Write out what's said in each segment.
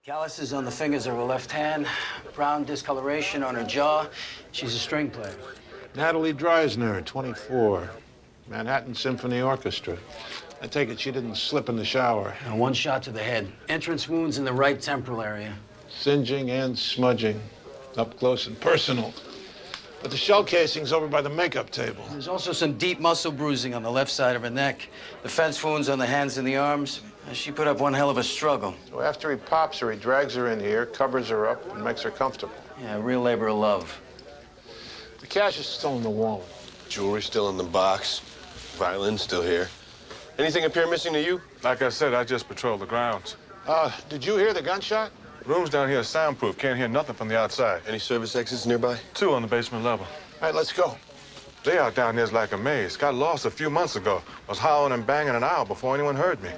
Calluses on the fingers of her left hand, brown discoloration on her jaw. She's a string player. Natalie Dreisner, 24. Manhattan Symphony Orchestra. I take it she didn't slip in the shower. And one shot to the head. Entrance wounds in the right temporal area. Singeing and smudging. Up close and personal. But the shell casing's over by the makeup table. There's also some deep muscle bruising on the left side of her neck. Defense wounds on the hands and the arms. She put up one hell of a struggle. So after he pops her, he drags her in here, covers her up, and makes her comfortable. Yeah, real labor of love. The cash is still in the wallet. Jewelry still in the box. Violin still here. Anything appear missing to you? Like I said, I just patrolled the grounds. Did you hear the gunshot? Rooms down here are soundproof. Can't hear nothing from the outside. Any service exits nearby? 2 on the basement level. All right, let's go. Layout down there's like a maze. Got lost a few months ago. Was howling and banging an hour before anyone heard me.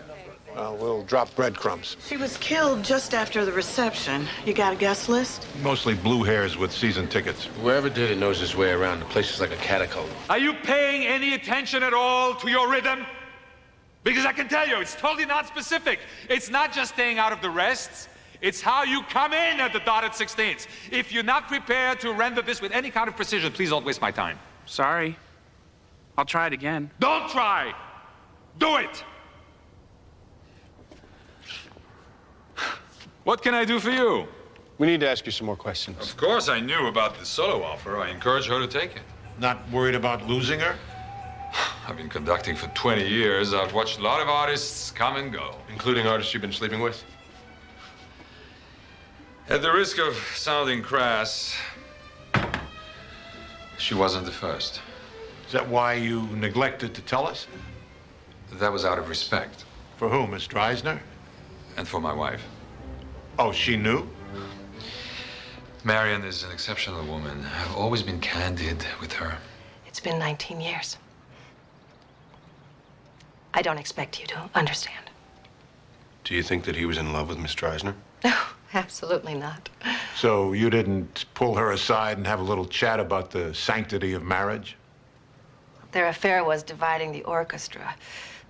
We'll drop breadcrumbs. She was killed just after the reception. You got a guest list? Mostly blue hairs with season tickets. Whoever did it knows his way around. The place is like a catacomb. Are you paying any attention at all to your rhythm? Because I can tell you, it's totally not specific. It's not just staying out of the rests. It's how you come in at the dotted 16ths. If you're not prepared to render this with any kind of precision, please don't waste my time. Sorry. I'll try it again. Don't try. Do it. What can I do for you? We need to ask you some more questions. Of course I knew about the solo offer. I encouraged her to take it. Not worried about losing her? I've been conducting for 20 years. I've watched a lot of artists come and go. Including artists you've been sleeping with? At the risk of sounding crass, she wasn't the first. Is that why you neglected to tell us? That was out of respect. For who, Miss Dreisner? And for my wife. Oh, she knew? Marion is an exceptional woman. I've always been candid with her. It's been 19 years. I don't expect you to understand. Do you think that he was in love with Miss Dreisner? No, absolutely not. So you didn't pull her aside and have a little chat about the sanctity of marriage? Their affair was dividing the orchestra.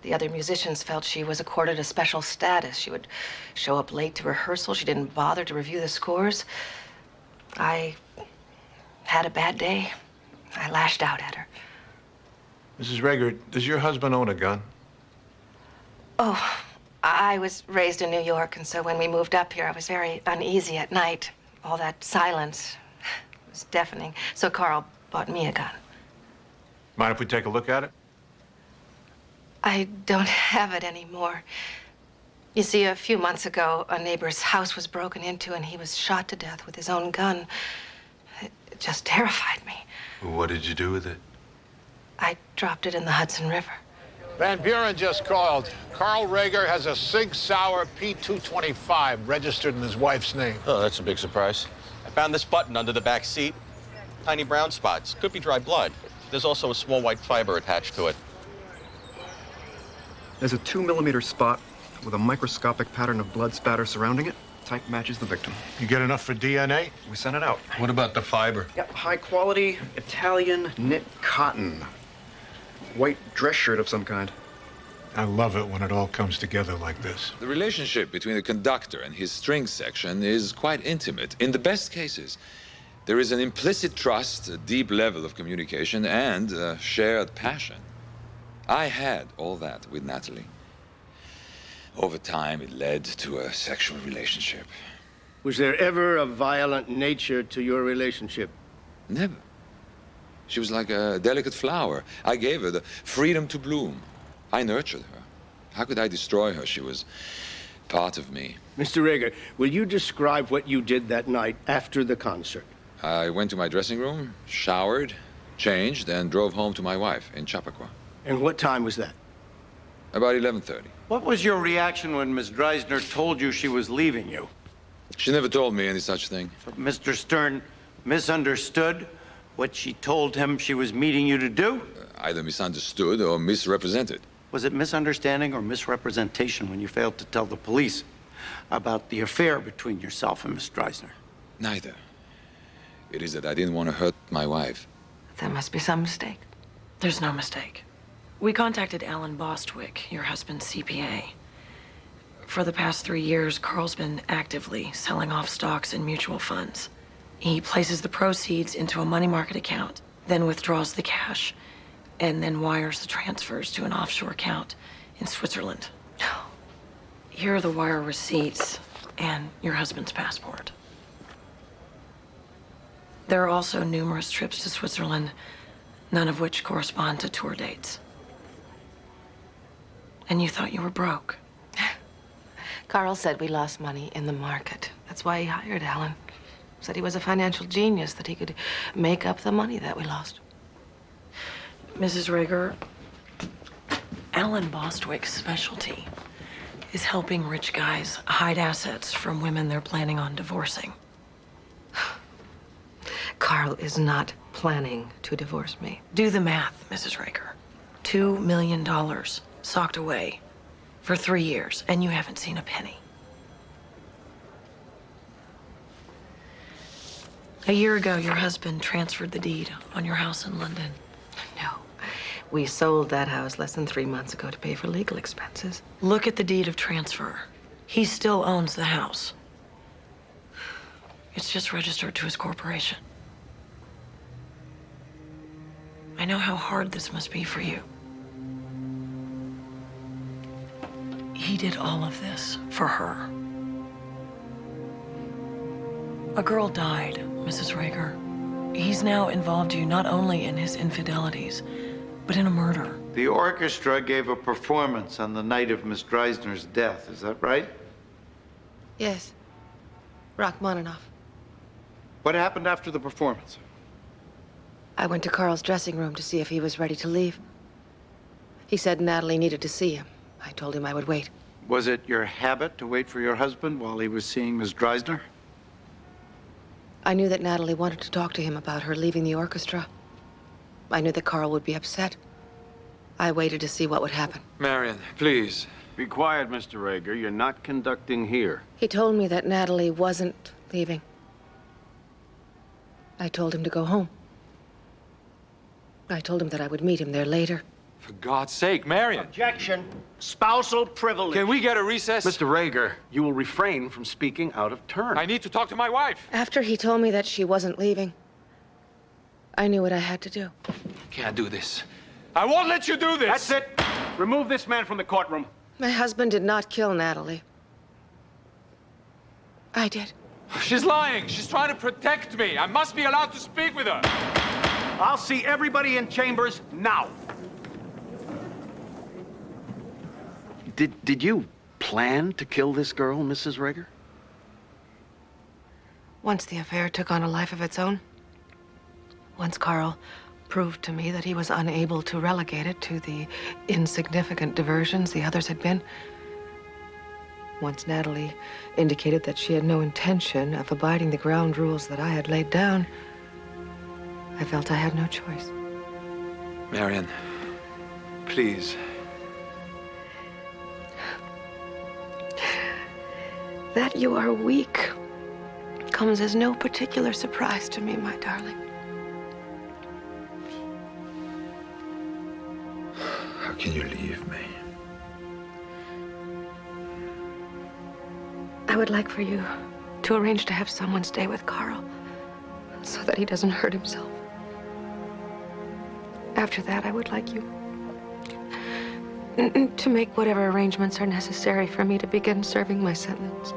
The other musicians felt she was accorded a special status. She would show up late to rehearsal. She didn't bother to review the scores. I had a bad day. I lashed out at her. Mrs. Rager, does your husband own a gun? Oh, I was raised in New York, and so when we moved up here, I was very uneasy at night. All that silence was deafening. So Carl bought me a gun. Mind if we take a look at it? I don't have it anymore. You see, a few months ago, a neighbor's house was broken into, and he was shot to death with his own gun. It just terrified me. What did you do with it? I dropped it in the Hudson River. Van Buren just called. Carl Rager has a Sig Sauer P225 registered in his wife's name. Oh, that's a big surprise. I found this button under the back seat. Tiny brown spots. Could be dry blood. There's also a small white fiber attached to it. There's a 2mm spot with a microscopic pattern of blood spatter surrounding it. Type matches the victim. You get enough for DNA? We sent it out. What about the fiber? Yep, high quality Italian knit cotton. White dress shirt of some kind. I love it when it all comes together like this. The relationship between the conductor and his string section is quite intimate. In the best cases, there is an implicit trust, a deep level of communication, and a shared passion. I had all that with Natalie. Over time, it led to a sexual relationship. Was there ever a violent nature to your relationship? Never. She was like a delicate flower. I gave her the freedom to bloom. I nurtured her. How could I destroy her? She was part of me. Mr. Rager, will you describe what you did that night after the concert? I went to my dressing room, showered, changed, and drove home to my wife in Chappaqua. And what time was that? About 11:30. What was your reaction when Miss Dreisner told you she was leaving you? She never told me any such thing. Mr. Stern misunderstood what she told him she was meeting you to do? Either misunderstood or misrepresented. Was it misunderstanding or misrepresentation when you failed to tell the police about the affair between yourself and Miss Dreisner? Neither. It is that I didn't want to hurt my wife. There must be some mistake. There's no mistake. We contacted Alan Bostwick, your husband's CPA. For the past 3 years, Carl's been actively selling off stocks in mutual funds. He places the proceeds into a money market account, then withdraws the cash, and then wires the transfers to an offshore account in Switzerland. Here are the wire receipts and your husband's passport. There are also numerous trips to Switzerland, none of which correspond to tour dates. And you thought you were broke. Carl said we lost money in the market. That's why he hired Alan. Said he was a financial genius, that he could make up the money that we lost. Mrs. Rager, Alan Bostwick's specialty is helping rich guys hide assets from women they're planning on divorcing. Carl is not planning to divorce me. Do the math, Mrs. Rager. $2 million socked away for 3 years, and you haven't seen a penny. A year ago, your husband transferred the deed on your house in London. No. We sold that house less than 3 months ago to pay for legal expenses. Look at the deed of transfer. He still owns the house. It's just registered to his corporation. I know how hard this must be for you. He did all of this for her. A girl died, Mrs. Rager. He's now involved you not only in his infidelities, but in a murder. The orchestra gave a performance on the night of Miss Dreisner's death, is that right? Yes. Rachmaninoff. What happened after the performance? I went to Carl's dressing room to see if he was ready to leave. He said Natalie needed to see him. I told him I would wait. Was it your habit to wait for your husband while he was seeing Miss Dreisner? I knew that Natalie wanted to talk to him about her leaving the orchestra. I knew that Carl would be upset. I waited to see what would happen. Marion, please. Be quiet, Mr. Rager. You're not conducting here. He told me that Natalie wasn't leaving. I told him to go home. I told him that I would meet him there later. For God's sake, Marion. Objection. Spousal privilege. Can we get a recess? Mr. Rager, you will refrain from speaking out of turn. I need to talk to my wife. After he told me that she wasn't leaving, I knew what I had to do. Can't do this. I won't let you do this. That's it. Remove this man from the courtroom. My husband did not kill Natalie. I did. She's lying. She's trying to protect me. I must be allowed to speak with her. I'll see everybody in chambers now. Did you plan to kill this girl, Mrs. Rager? Once the affair took on a life of its own, once Carl proved to me that he was unable to relegate it to the insignificant diversions the others had been, once Natalie indicated that she had no intention of abiding the ground rules that I had laid down, I felt I had no choice. Marion, please. That you are weak comes as no particular surprise to me, my darling. How can you leave me? I would like for you to arrange to have someone stay with Carl so that he doesn't hurt himself. After that, I would like you to make whatever arrangements are necessary for me to begin serving my sentence.